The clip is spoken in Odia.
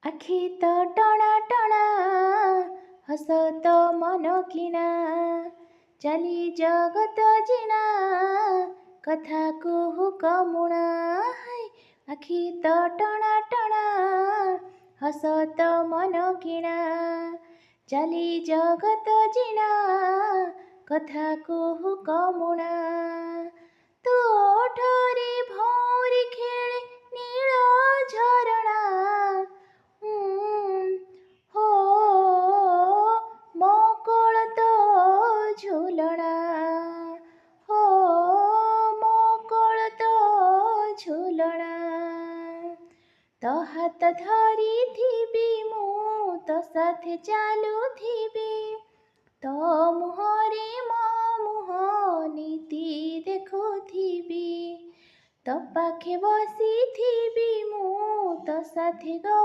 ଆଖି ତ ଟଣା ଟଣା ହସ ତ ମନ କିଣା ଚାଲି ଜଗତ ଜିଣା କଥା କୁହୁ କମୁଣା ଆଖି ତ ଟଣା ଟଣା ହସ ତ ମନ କିଣା ଚାଲି ଜଗତ ଜିଣା କଥା କୁହୁ କମୁଣା ତୁ ଓଠରେ ଭଉଁରୀ ଖେଳେ ନୀଳ ଝରଣା हो ମୋ କୋଳ ତୋ ଝୁଲଣା हो ମୋ କୋଳ ତୋ ଝୁଲଣା ତୋ ହାତ ଧରିଥିବି ମୁଁ ତୋ ସାଥେ ଚାଲୁଥିବି ତୋ ମୁହଁରେ ମୋ ମୁହଁ ନୀତି ଦେଖୁଥିବି ତୋ ପାଖେ ବସିଥିବି ମୁଁ ତୋ ସାଥେ ଗପ